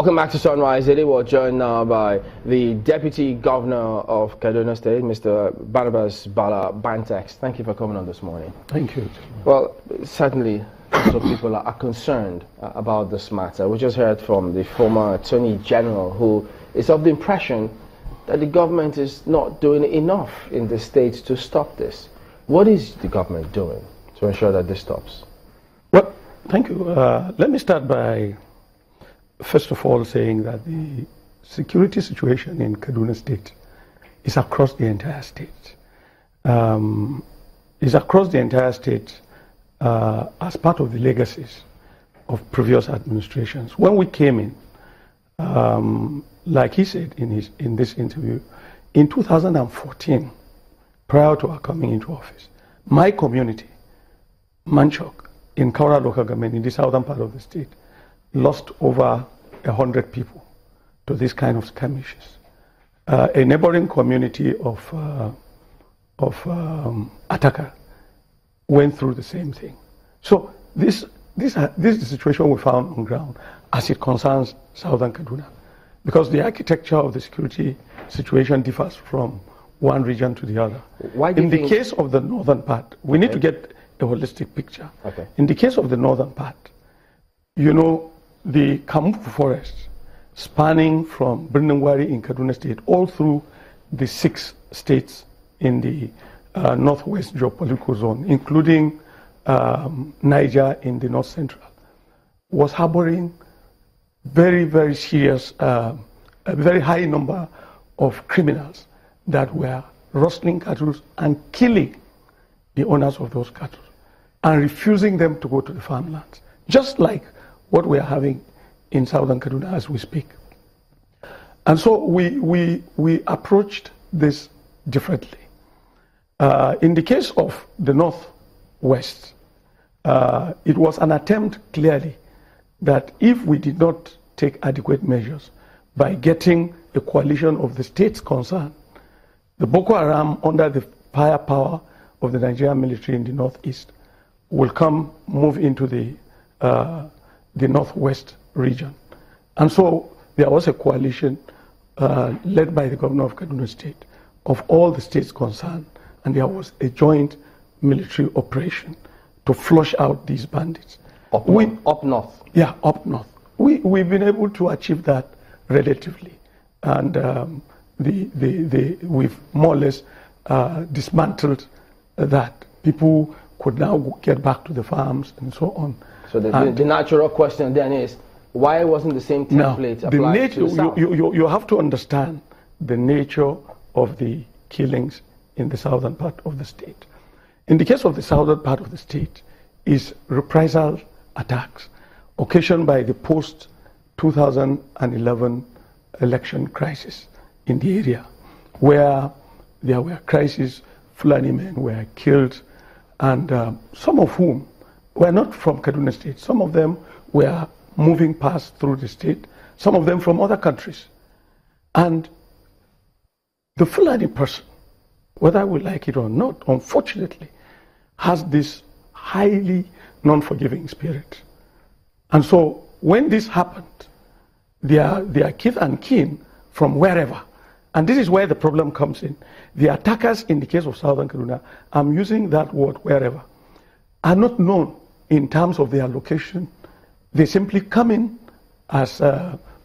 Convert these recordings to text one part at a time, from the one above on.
Welcome back to Sunrise Daily. We're joined now by the Deputy Governor of Kaduna State, Mr. Barnabas Bala-Bantex. Thank you for coming on this morning. Thank you. Well, certainly, so people are concerned about this matter. We just heard from the former Attorney General, who is of the impression that the government is not doing enough in the state to stop this. What is the government doing to ensure that this stops? Well, thank you. Let me start by first of all saying that the security situation in Kaduna State is across the entire state. Is across the entire state as part of the legacies of previous administrations. When we came in, like he said in this interview, in 2014, prior to our coming into office, my community, Manchok, in Kaura local government in the southern part of the state, lost over 100 people to this kind of skirmishes. A neighboring community of Ataka went through the same thing. So this is the situation we found on ground as it concerns southern Kaduna, because the architecture of the security situation differs from one region to the other. In the case of the northern part, we need to get a holistic picture. Okay. In the case of the northern part, you know, the Kamuku forest spanning from Birningwari in Kaduna State all through the 6 states in the northwest geopolitical zone, including Niger in the north central, was harboring very, very serious, a very high number of criminals that were rustling cattle and killing the owners of those cattle and refusing them to go to the farmlands, just like what we are having in southern Kaduna as we speak. And so we approached this differently. In the case of the northwest, it was an attempt clearly that if we did not take adequate measures by getting a coalition of the states concerned, the Boko Haram, under the firepower of the Nigerian military in the northeast, will move into the northwest region. And so there was a coalition led by the governor of Kaduna State of all the states concerned, and there was a joint military operation to flush out these bandits. Up north? Yeah, up north. We've been able to achieve that relatively, and we've more or less dismantled that. People could now get back to the farms and so on. So the natural question then is, why wasn't the same template applied to the south? You have to understand the nature of the killings in the southern part of the state. In the case of the southern part of the state, is reprisal attacks occasioned by the post-2011 election crisis in the area, where there were crises, Fulani men were killed, and some of whom were not from Kaduna State. Some of them were moving past through the state, some of them from other countries. And the Fulani person, whether we like it or not, unfortunately, has this highly non-forgiving spirit. And so when this happened, their kith and kin from wherever, and this is where the problem comes in. The attackers in the case of southern Kaduna, I'm using that word wherever, are not known in terms of their location. They simply come in as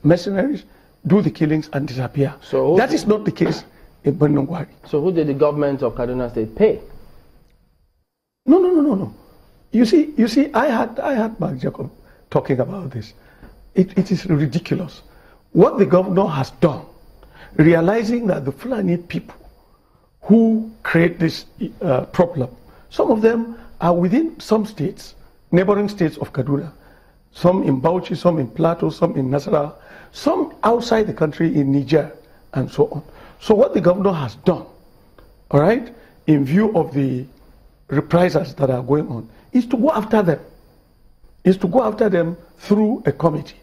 mercenaries, do the killings and disappear. So that is not the case in Birningwari. So who did the government of Kaduna State pay? No. You see, I had Mark Jacob talking about this. It is ridiculous. What the governor has done, realizing that the Fulani people who create this problem, some of them are within some states, neighboring states of Kaduna, some in Bauchi, some in Plateau, some in Nasarawa, some outside the country in Niger, and so on. So what the governor has done, all right, in view of the reprisals that are going on, is to go after them, through a committee.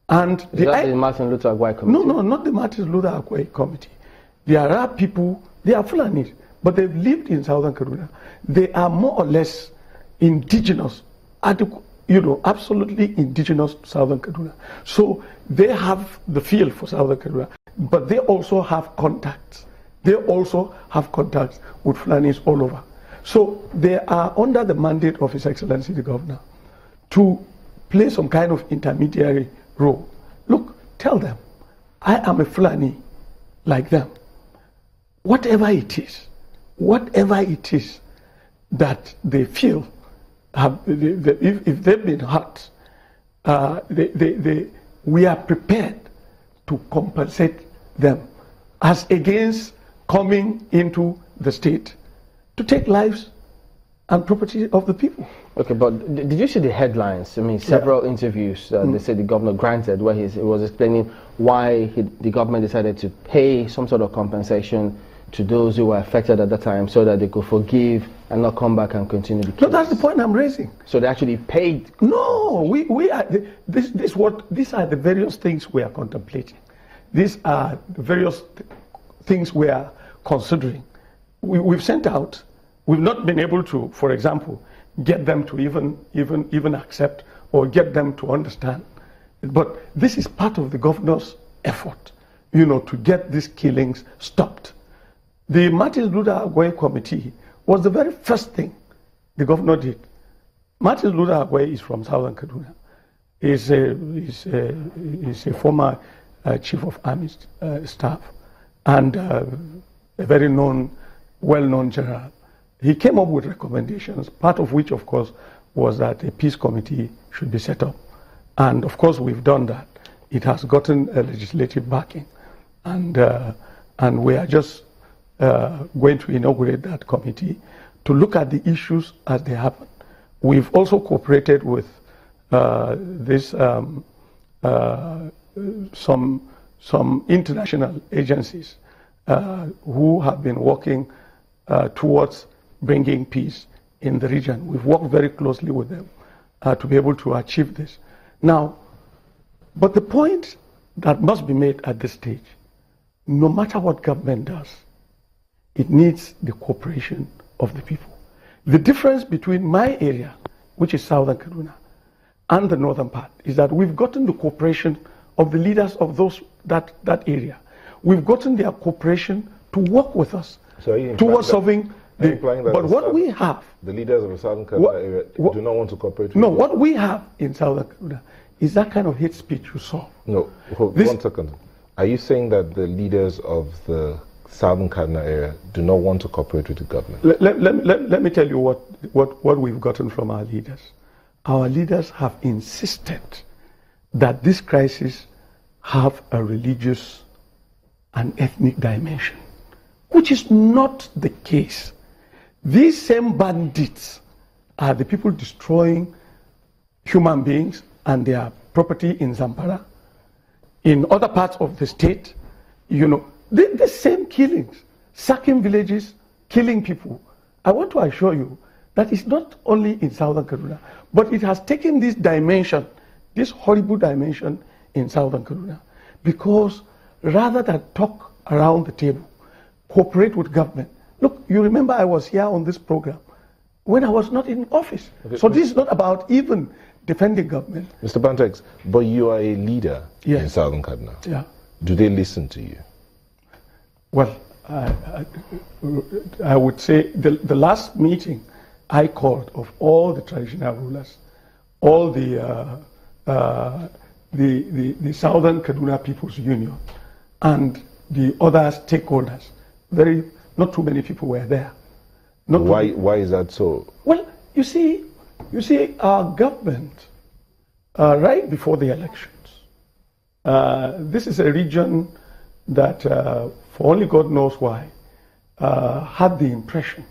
And the Martin Luther Agwai committee? No, not the Martin Luther Agwai committee. There are people, they are Fulanis, but they've lived in southern Kaduna. They are more or less indigenous, absolutely indigenous to Southern Kaduna. So they have the feel for Southern Kaduna, but they also have contacts. They also have contacts with Fulanis all over. So they are under the mandate of His Excellency the Governor to play some kind of intermediary role. Look, tell them, I am a Fulani like them. Whatever it is that they feel, if they've been hurt, we are prepared to compensate them as against coming into the state to take lives and property of the people. Okay, but did you see the headlines? I mean, several interviews they said the governor granted where he was explaining why the government decided to pay some sort of compensation to those who were affected at that time so that they could forgive and not come back and continue the case. No, that's the point I'm raising. So they actually paid? No, we are, these are the various things we are contemplating. These are the various things we are considering. We've sent out, we've not been able to, for example, get them to even accept or get them to understand. But this is part of the governor's effort, to get these killings stopped. The Martin Luther Agway Committee was the very first thing the governor did. Martin Luther Agway is from Southern Kaduna. He's a former chief of army staff and a very well-known general. He came up with recommendations, part of which, of course, was that a peace committee should be set up. And, of course, we've done that. It has gotten a legislative backing. And we are just going to inaugurate that committee to look at the issues as they happen. We've also cooperated with some international agencies who have been working towards bringing peace in the region. We've worked very closely with them to be able to achieve this. Now, but the point that must be made at this stage, no matter what government does, it needs the cooperation of the people. The difference between my area, which is Southern Kaduna, and the northern part is that we've gotten the cooperation of the leaders of that area. We've gotten their cooperation to work with us towards solving the. But what we have, the leaders of the Southern Kaduna area do not want to cooperate with No, what we have in Southern Kaduna is that kind of hate speech you saw. No, one second. Are you saying that the leaders of the Southern Kaduna area do not want to cooperate with the government? Let me tell you what we've gotten from our leaders. Our leaders have insisted that this crisis have a religious and ethnic dimension, which is not the case. These same bandits are the people destroying human beings and their property in Zamfara, in other parts of the state. The same killings, sacking villages, killing people. I want to assure you that it's not only in Southern Kaduna, but it has taken this dimension, this horrible dimension in Southern Kaduna. Because rather than talk around the table, cooperate with government. Look, you remember I was here on this program when I was not in office. Okay. So this is not about even defending government. Mr. Bantex, but you are a leader in Southern Kaduna. Yeah. Do they listen to you? Well, I would say the last meeting I called of all the traditional rulers, all the Southern Kaduna People's Union, and the other stakeholders, not too many people were there. Why is that so? Well, you see, our government, right before the elections, this is a region that, for only God knows why, had the impression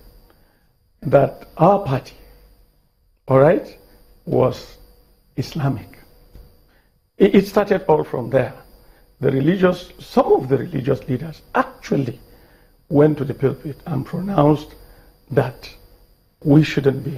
that our party, all right, was Islamic. It started all from there. Some of the religious leaders actually went to the pulpit and pronounced that we shouldn't be